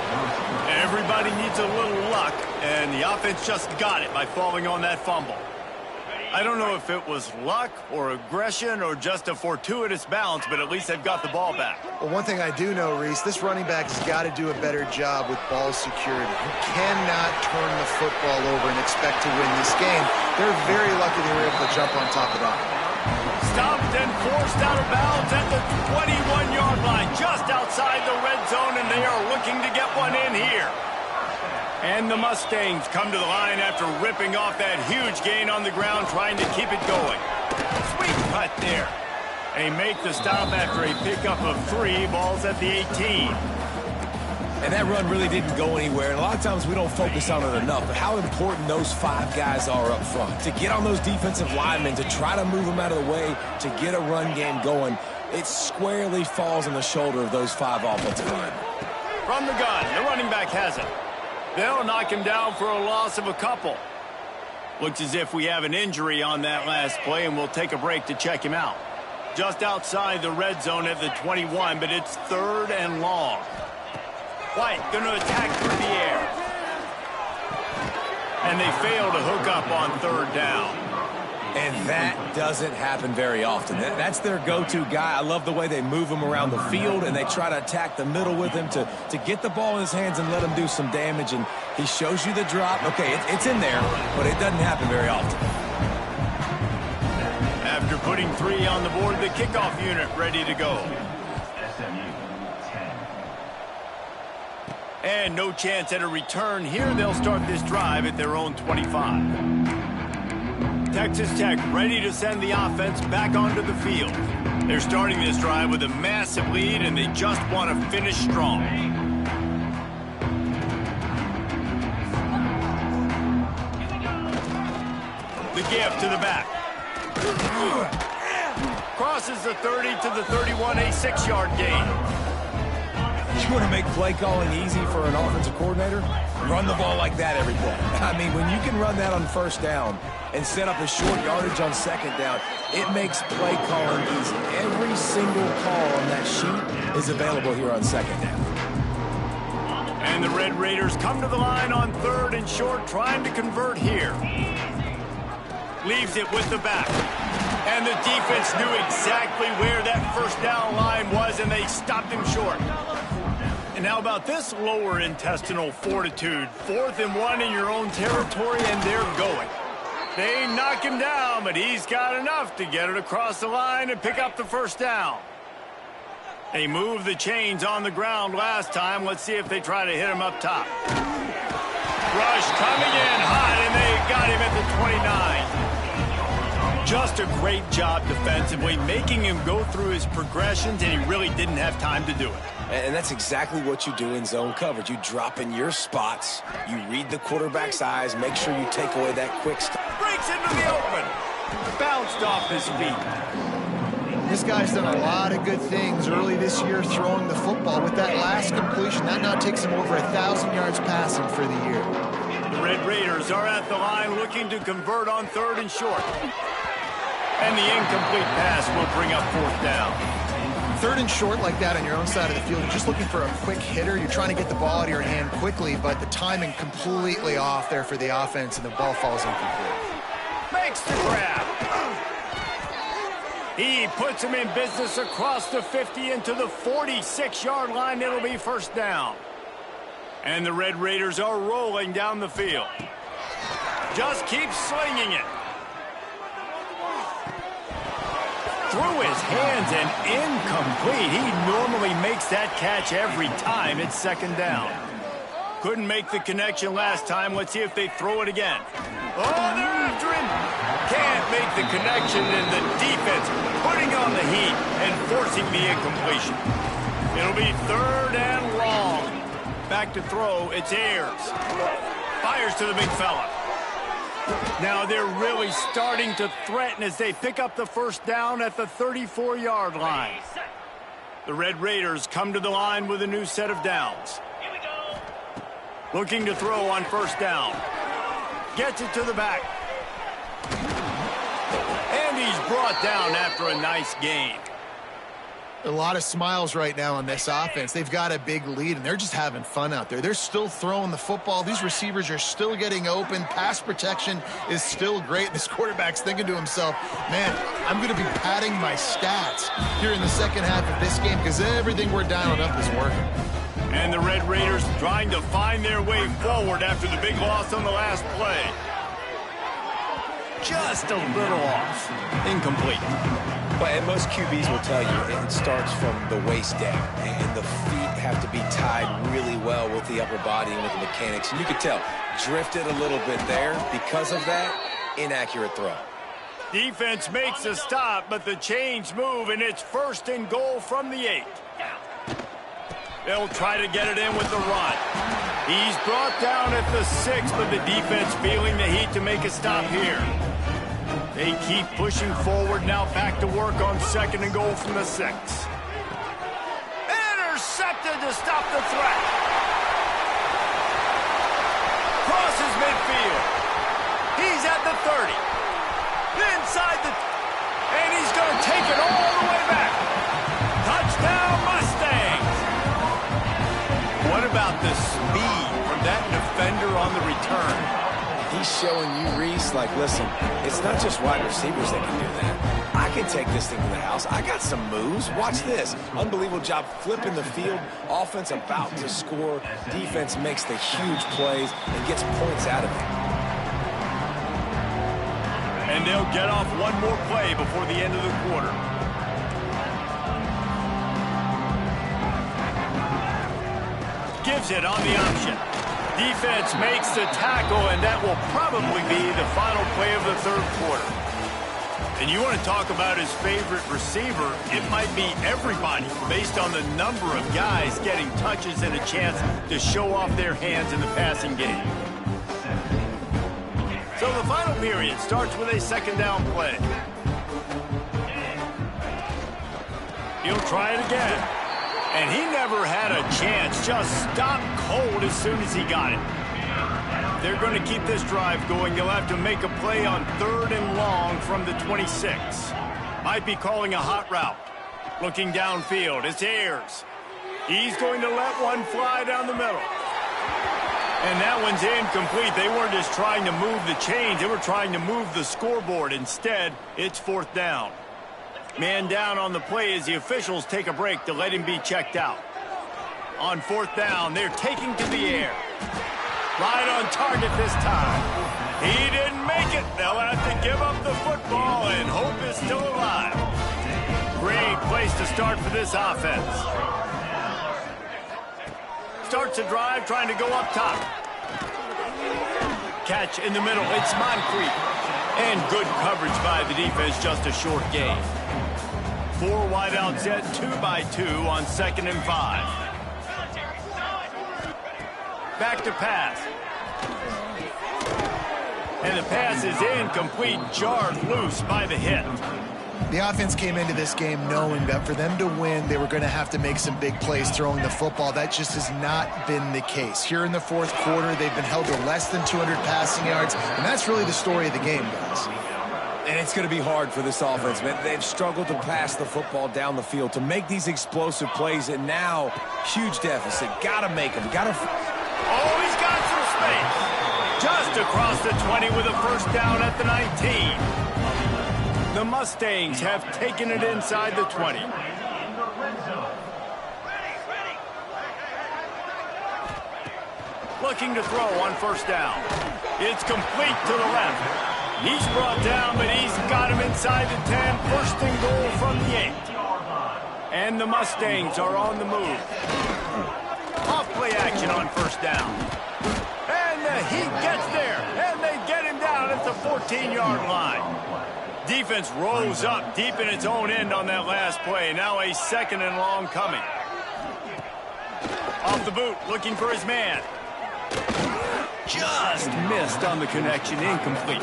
Everybody needs a little luck, and the offense just got it by falling on that fumble. I don't know if it was luck or aggression or just a fortuitous bounce, but at least they've got the ball back. Well, one thing I do know, Reese, this running back has got to do a better job with ball security. You cannot turn the football over and expect to win this game. They're very lucky they were able to jump on top of that. Stopped and forced out of bounds at the 21-yard line, just outside the red zone, and they are looking to get one in here. And the Mustangs come to the line after ripping off that huge gain on the ground, trying to keep it going. Sweet cut there. They make the stop after a pickup of 3 balls at the 18. And that run really didn't go anywhere. And a lot of times we don't focus on it enough, but how important those 5 guys are up front. To get on those defensive linemen, to try to move them out of the way, to get a run game going, it squarely falls on the shoulder of those 5 offensive linemen. From the gun, the running back has it. They'll knock him down for a loss of a couple. Looks as if we have an injury on that last play, and we'll take a break to check him out. Just outside the red zone at the 21, but it's 3rd and long. White going to attack through the air. And they fail to hook up on 3rd down. And that doesn't happen very often. That's their go-to guy. I love the way they move him around the field, and they try to attack the middle with him to get the ball in his hands and let him do some damage. And he shows you the drop. Okay, it's in there, but it doesn't happen very often. After putting 3 on the board, the kickoff unit ready to go. SMU 10. And no chance at a return here. They'll start this drive at their own 25. Texas Tech ready to send the offense back onto the field. They're starting this drive with a massive lead, and they just want to finish strong. The give to the back. Crosses the 30 to the 31, a 6-yard gain. You want to make play calling easy for an offensive coordinator? Run the ball like that every play. I mean, when you can run that on 1st down and set up a short yardage on 2nd down, it makes play calling easy. Every single call on that sheet is available here on 2nd down. And the Red Raiders come to the line on 3rd and short, trying to convert here. Leaves it with the back. And the defense knew exactly where that 1st down line was, and they stopped him short. And how about this lower intestinal fortitude? 4th and 1 in your own territory, and they're going. They knock him down, but he's got enough to get it across the line and pick up the 1st down. They moved the chains on the ground last time. Let's see if they try to hit him up top. Rush coming in hot, and they got him at the 29. Just a great job defensively, making him go through his progressions, and he really didn't have time to do it. And that's exactly what you do in zone coverage. You drop in your spots, you read the quarterback's eyes, make sure you take away that quick stop. Breaks into the open. Bounced off his feet. This guy's done a lot of good things early this year throwing the football. With that last completion, that now takes him over 1,000 yards passing for the year. The Red Raiders are at the line looking to convert on 3rd and short. And the incomplete pass will bring up 4th down. 3rd and short like that on your own side of the field, you're just looking for a quick hitter. You're trying to get the ball out of your hand quickly, but the timing completely off there for the offense, and the ball falls incomplete. Makes the grab. He puts him in business across the 50 into the 46-yard line. It'll be first down. And the Red Raiders are rolling down the field. Just keep slinging it. Through his hands and incomplete. He normally makes that catch every time. It's second down. Couldn't make the connection last time. Let's see if they throw it again. Oh, they're after him. Can't make the connection, and the defense putting on the heat and forcing the incompletion. It'll be third and long. Back to throw. It's Ayers. Fires to the big fella. Now they're really starting to threaten as they pick up the first down at the 34-yard line. The Red Raiders come to the line with a new set of downs. Looking to throw on first down. Gets it to the back. And he's brought down after a nice gain. A lot of smiles right now on this offense. They've got a big lead, and they're just having fun out there. They're still throwing the football. These receivers are still getting open. Pass protection is still great. And this quarterback's thinking to himself, man, I'm going to be padding my stats here in the second half of this game because everything we're dialing up is working. And the Red Raiders trying to find their way forward after the big loss on the last play. Just a little off. Incomplete. But most QBs will tell you it starts from the waist down, and the feet have to be tied really well with the upper body and with the mechanics. And you could tell, drifted a little bit there. Because of that, inaccurate throw. Defense makes a stop, but the chains move, and it's first and goal from the 8. They'll try to get it in with the run. He's brought down at the 6, but the defense feeling the heat to make a stop here. They keep pushing forward, now back to work on second and goal from the 6. Intercepted to stop the threat. Crosses midfield. He's at the 30. Inside the... And he's going to take it all the way back. Touchdown, Mustangs. What about the speed from that defender on the return? He's showing you, Reese, like, listen, it's not just wide receivers that can do that. I can take this thing to the house. I got some moves. Watch this. Unbelievable job flipping the field. Offense about to score. Defense makes the huge plays and gets points out of it. And they'll get off one more play before the end of the quarter. Gives it on the option. Defense makes the tackle, and that will probably be the final play of the third quarter. And you want to talk about his favorite receiver, it might be everybody based on the number of guys getting touches and a chance to show off their hands in the passing game. So the final period starts with a second down play. He'll try it again. And he never had a chance, just stopped cold as soon as he got it. They're going to keep this drive going. They'll have to make a play on third and long from the 26. Might be calling a hot route. Looking downfield, it's Ayers. He's going to let one fly down the middle. And that one's incomplete. They weren't just trying to move the chains. They were trying to move the scoreboard. Instead, it's fourth down. Man down on the play as the officials take a break to let him be checked out. On fourth down, they're taking to the air. Right on target this time. He didn't make it. They'll have to give up the football, and hope is still alive. Great place to start for this offense. Starts a drive trying to go up top. Catch in the middle. It's Moncrief. And good coverage by the defense, just a short gain. 4 wide out set, 2-by-2 on 2nd and 5. Back to pass. And the pass is incomplete, jarred loose by the hit. The offense came into this game knowing that for them to win, they were going to have to make some big plays throwing the football. That just has not been the case. Here in the fourth quarter, they've been held to less than 200 passing yards, and that's really the story of the game, guys. And it's going to be hard for this offense, man. They've struggled to pass the football down the field to make these explosive plays, and now, huge deficit. Got to make them. Oh, he's got some space. Just across the 20 with a first down at the 19. The Mustangs have taken it inside the 20. Looking to throw on first down. It's complete to the left. He's brought down, but he's got him inside the 10. First and goal from the 8. And the Mustangs are on the move. Off play action on first down. And he gets there. And they get him down at the 14-yard line. Defense rose up deep in its own end on that last play. Now a second and long coming. Off the boot, looking for his man. Just missed on the connection, incomplete.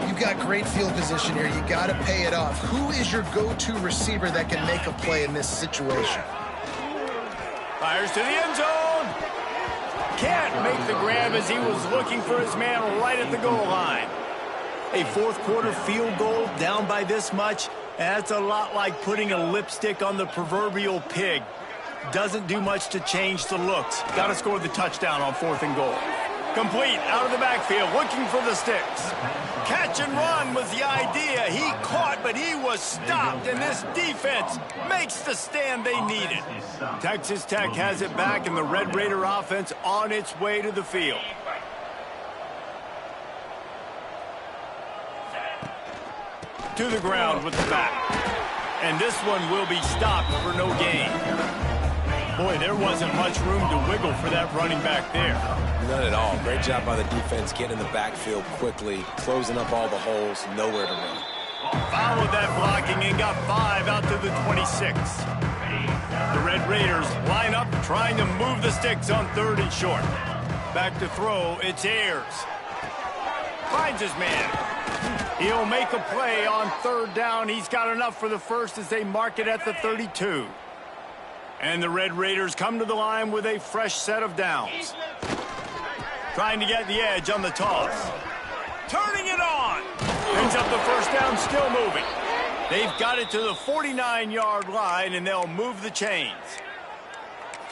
You've got great field position here. You got to pay it off. Who is your go-to receiver that can make a play in this situation? Fires to the end zone. Can't make the grab as he was looking for his man right at the goal line. A fourth quarter field goal down by this much. That's a lot like putting a lipstick on the proverbial pig. Doesn't do much to change the looks. Got to score the touchdown on fourth and goal. Complete out of the backfield, looking for the sticks. Catch and run was the idea. He caught, but he was stopped, and this defense makes the stand they needed. Texas Tech has it back, and the Red Raider offense on its way to the field. To the ground with the back. And this one will be stopped for no gain. Boy, there wasn't much room to wiggle for that running back there. None at all. Great job by the defense getting in the backfield quickly, closing up all the holes, nowhere to run. Followed that blocking and got 5 out to the 26. The Red Raiders line up trying to move the sticks on third and short. Back to throw, it's Ayers. Finds his man. He'll make a play on third down. He's got enough for the first as they mark it at the 32. And the Red Raiders come to the line with a fresh set of downs. Trying to get the edge on the toss. Turning it on. Picks up the first down, still moving. They've got it to the 49-yard line, and they'll move the chains.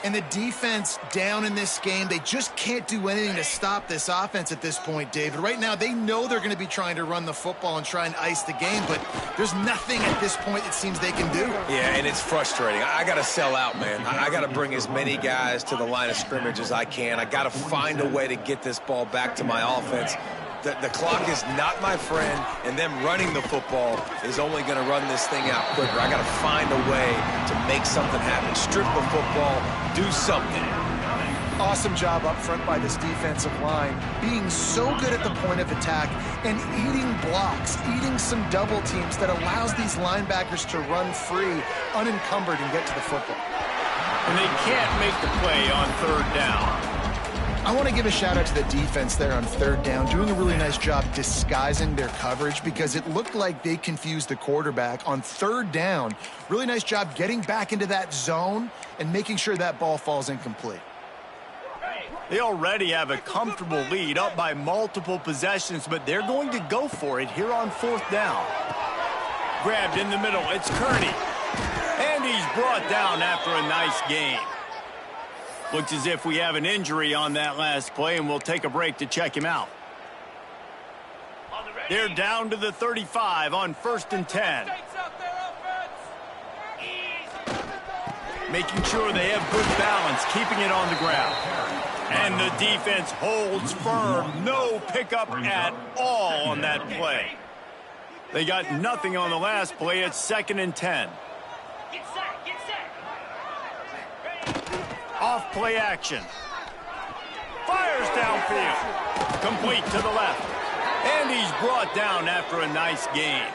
And the defense down in this game, they just can't do anything to stop this offense at this point, David. Right now, they know they're going to be trying to run the football and try and ice the game, but there's nothing at this point it seems they can do. Yeah, and it's frustrating. I got to sell out, man. I got to bring as many guys to the line of scrimmage as I can. I got to find a way to get this ball back to my offense. The clock is not my friend, and them running the football is only going to run this thing out quicker. I got to find a way to make something happen. Strip the football, do something. Awesome job up front by this defensive line, being so good at the point of attack and eating blocks, eating some double teams that allows these linebackers to run free, unencumbered, and get to the football. And they can't make the play on third down. I want to give a shout out to the defense there on third down, doing a really nice job disguising their coverage because it looked like they confused the quarterback on third down. Really nice job getting back into that zone and making sure that ball falls incomplete. They already have a comfortable lead up by multiple possessions, but they're going to go for it here on fourth down. Grabbed in the middle, it's Kearney. And he's brought down after a nice gain. Looks as if we have an injury on that last play, and we'll take a break to check him out. They're down to the 35 on first and 10. Making sure they have good balance, keeping it on the ground. And the defense holds firm. No pickup at all on that play. They got nothing on the last play. It's second and 10. Off play action. Fires downfield. Complete to the left. And he's brought down after a nice gain.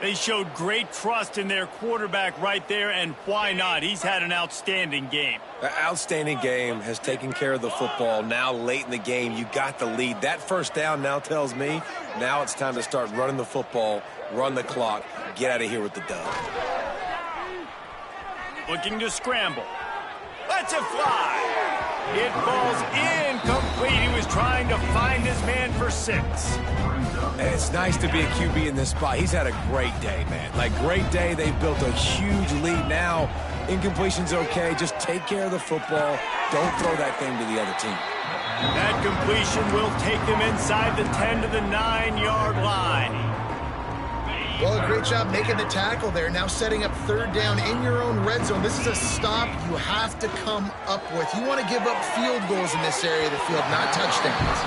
They showed great trust in their quarterback right there, and why not? He's had an outstanding game. An outstanding game, has taken care of the football. Now late in the game, you got the lead. That first down now tells me now it's time to start running the football, run the clock, get out of here with the dub. Looking to scramble. Lets it fly. It falls incomplete. He was trying to find his man for 6. And it's nice to be a QB in this spot. He's had a great day, man. Like, great day. They've built a huge lead. Now, incompletion's okay. Just take care of the football. Don't throw that thing to the other team. That completion will take them inside the 10 to the 9-yard line. Well, a great job making the tackle there. Now setting up third down in your own red zone. This is a stop you have to come up with. You want to give up field goals in this area of the field, not touchdowns.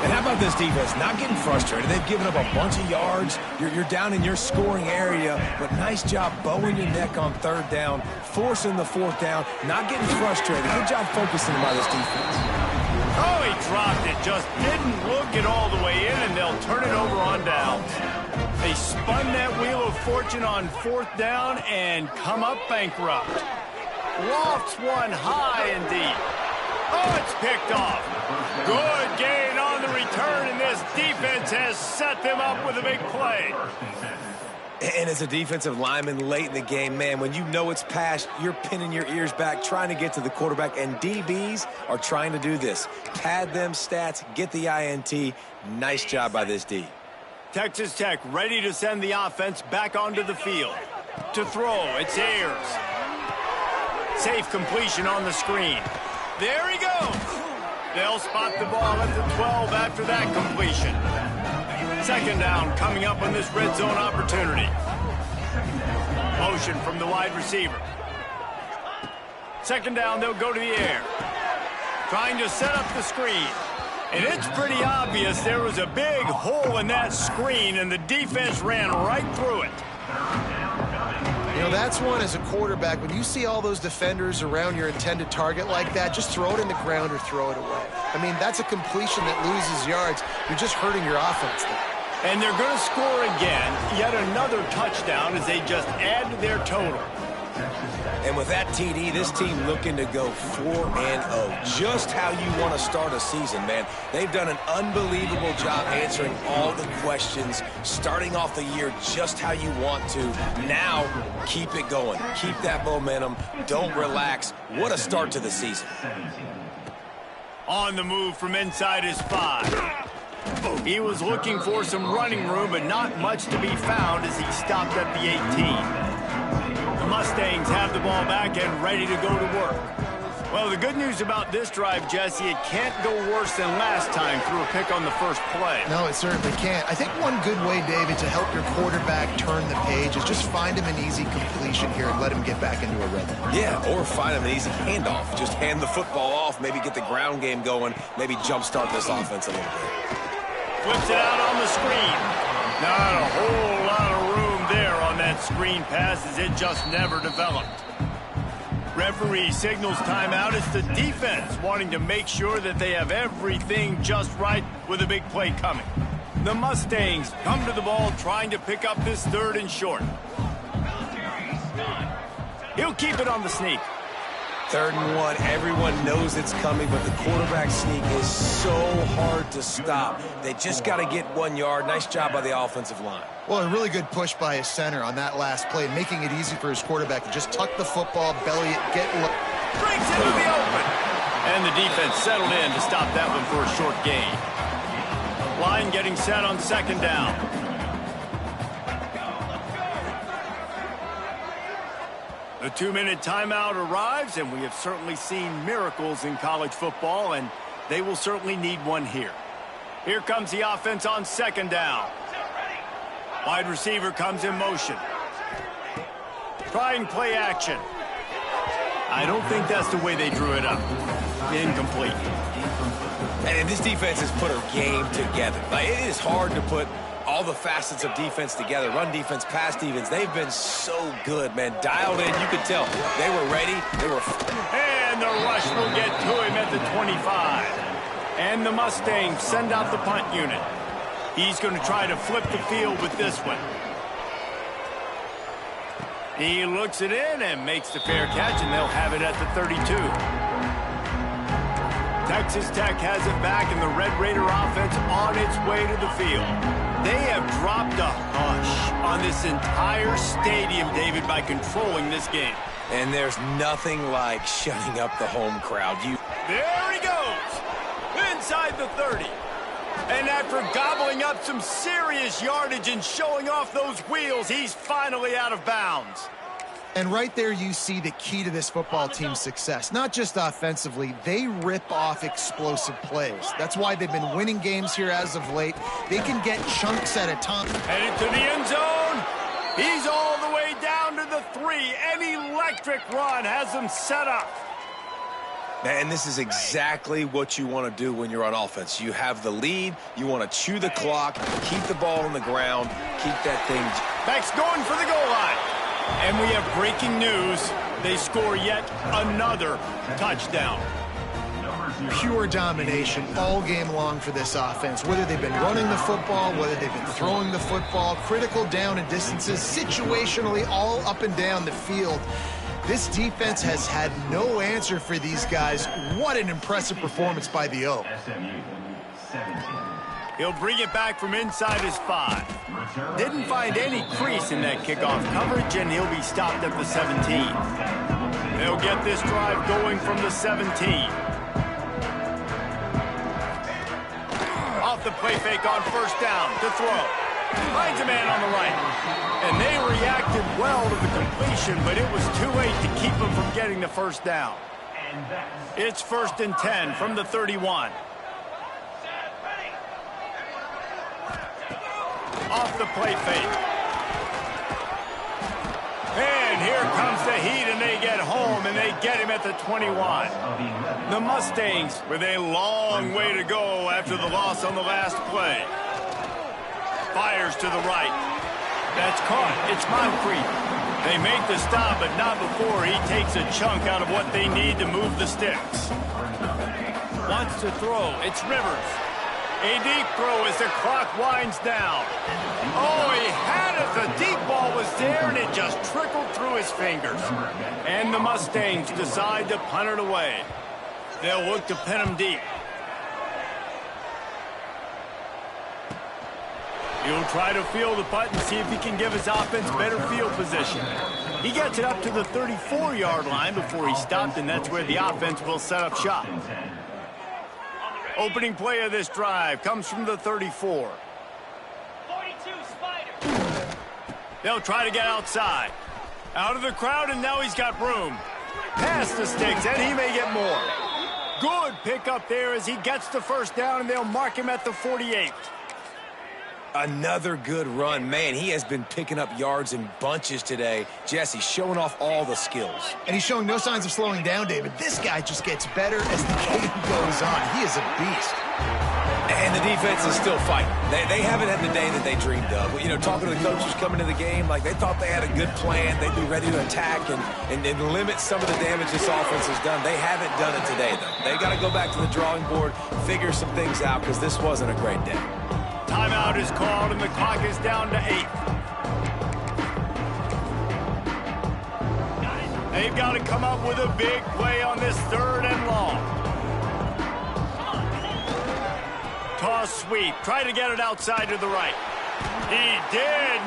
And how about this defense? Not getting frustrated. They've given up a bunch of yards. You're down in your scoring area, but nice job bowing your neck on third down, forcing the fourth down, not getting frustrated. Good job focusing by this defense. Oh, he dropped it. Just didn't look it all the way in, and they'll turn it over on downs. They spun that wheel of fortune on fourth down and come up bankrupt. Lofts one high and deep. Oh, it's picked off. Good gain on the return, and this defense has set them up with a big play. And as a defensive lineman late in the game, man, when you know it's past, you're pinning your ears back, trying to get to the quarterback, and DBs are trying to do this. Pad them stats, get the INT. Nice job by this D. Texas Tech ready to send the offense back onto the field. To throw, it's Ayers. Safe completion on the screen. There he goes. They'll spot the ball at the 12 after that completion. Second down coming up on this red zone opportunity. Motion from the wide receiver. Second down, they'll go to the air. Trying to set up the screen. And it's pretty obvious there was a big hole in that screen, and the defense ran right through it. You know, that's one as a quarterback. When you see all those defenders around your intended target like that, just throw it in the ground or throw it away. I mean, that's a completion that loses yards. You're just hurting your offense there. And they're going to score again, yet another touchdown as they just add to their total. And with that TD, this team looking to go 4-0. Just how you want to start a season, man. They've done an unbelievable job answering all the questions, starting off the year just how you want to. Now, keep it going. Keep that momentum. Don't relax. What a start to the season. On the move from inside his 5. He was looking for some running room, but not much to be found as he stopped at the 18. The Mustangs have the ball back and ready to go to work. Well, the good news about this drive, Jesse, it can't go worse than last time through a pick on the first play. No, it certainly can't. I think one good way, David, to help your quarterback turn the page is just find him an easy completion here and let him get back into a rhythm. Yeah, or find him an easy handoff. Just hand the football off, maybe get the ground game going, maybe jumpstart this offense a little bit. Flips it out on the screen. Not a whole lot of room there on that screen pass as it just never developed. Referee signals timeout. It's the defense wanting to make sure that they have everything just right with a big play coming. The Mustangs come to the ball trying to pick up this third and short. He'll keep it on the sneak. 3rd and 1, everyone knows it's coming, but the quarterback sneak is so hard to stop. They just got to get 1 yard. Nice job by the offensive line. Well, a really good push by his center on that last play, making it easy for his quarterback to just tuck the football, belly it, get low. Breaks into the open. And the defense settled in to stop that one for a short gain. Line getting set on second down. The 2-minute timeout arrives, and we have certainly seen miracles in college football, and they will certainly need one here. Here comes the offense on second down. Wide receiver comes in motion. Trying play action. I don't think that's the way they drew it up. Incomplete. And this defense has put a game together. Like, it is hard to put all the facets of defense together. Run defense, pass defense. They've been so good, man. Dialed in. You could tell. They were ready. And the rush will get to him at the 25. And the Mustangs send out the punt unit. He's going to try to flip the field with this one. He looks it in and makes the fair catch, and they'll have it at the 32. Texas Tech has it back, and the Red Raider offense on its way to the field. They have dropped a hush on this entire stadium, David, by controlling this game. And there's nothing like shutting up the home crowd. There he goes. Inside the 30. And after gobbling up some serious yardage and showing off those wheels, he's finally out of bounds. And right there you see the key to this football team's success. Not just offensively, they rip off explosive plays. That's why they've been winning games here as of late. They can get chunks at a time. Headed to the end zone. He's all the way down to the 3. An electric run has him set up. And this is exactly what you want to do when you're on offense. You have the lead. You want to chew the clock, keep the ball on the ground, keep that thing. Beck's going for the goal line. And we have breaking news. They score yet another touchdown. Pure domination all game long for this offense. Whether they've been running the football, whether they've been throwing the football, critical down and distances, situationally all up and down the field. This defense has had no answer for these guys. What an impressive performance by the O. SMU 17. He'll bring it back from inside his 5. Didn't find any crease in that kickoff coverage, and he'll be stopped at the 17. They'll get this drive going from the 17. Off the play fake on first down to throw. Finds a man on the right. And they reacted well to the completion, but it was too late to keep him from getting the first down. It's 1st and 10 from the 31. Off the play fake. And here comes the heat, and they get home, and they get him at the 21. The Mustangs with a long way to go after the loss on the last play. Fires to the right. That's caught. It's Moncrief. They make the stop, but not before he takes a chunk out of what they need to move the sticks. Wants to throw. It's Rivers. A deep throw as the clock winds down. Oh, he had it. The deep ball was there, and it just trickled through his fingers. And the Mustangs decide to punt it away. They'll look to pin him deep. He'll try to field the punt and see if he can give his offense better field position. He gets it up to the 34-yard line before he stopped, and that's where the offense will set up shop. Opening play of this drive comes from the 34. 42 Spider. They'll try to get outside. Out of the crowd, and now he's got room. Past the sticks, and he may get more. Good pickup there as he gets the first down, and they'll mark him at the 48. Another good run. Man, he has been picking up yards in bunches today. Jesse showing off all the skills. And he's showing no signs of slowing down, David. This guy just gets better as the game goes on. He is a beast. And the defense is still fighting. They haven't had the day that they dreamed of. You know, talking to the coaches coming to the game, like they thought they had a good plan. They'd be ready to attack and limit some of the damage this offense has done. They haven't done it today, though. They've got to go back to the drawing board, figure some things out, because this wasn't a great day. Timeout is called, and the clock is down to 8. They've got to come up with a big play on this 3rd and long. Toss sweep. Try to get it outside to the right. He did.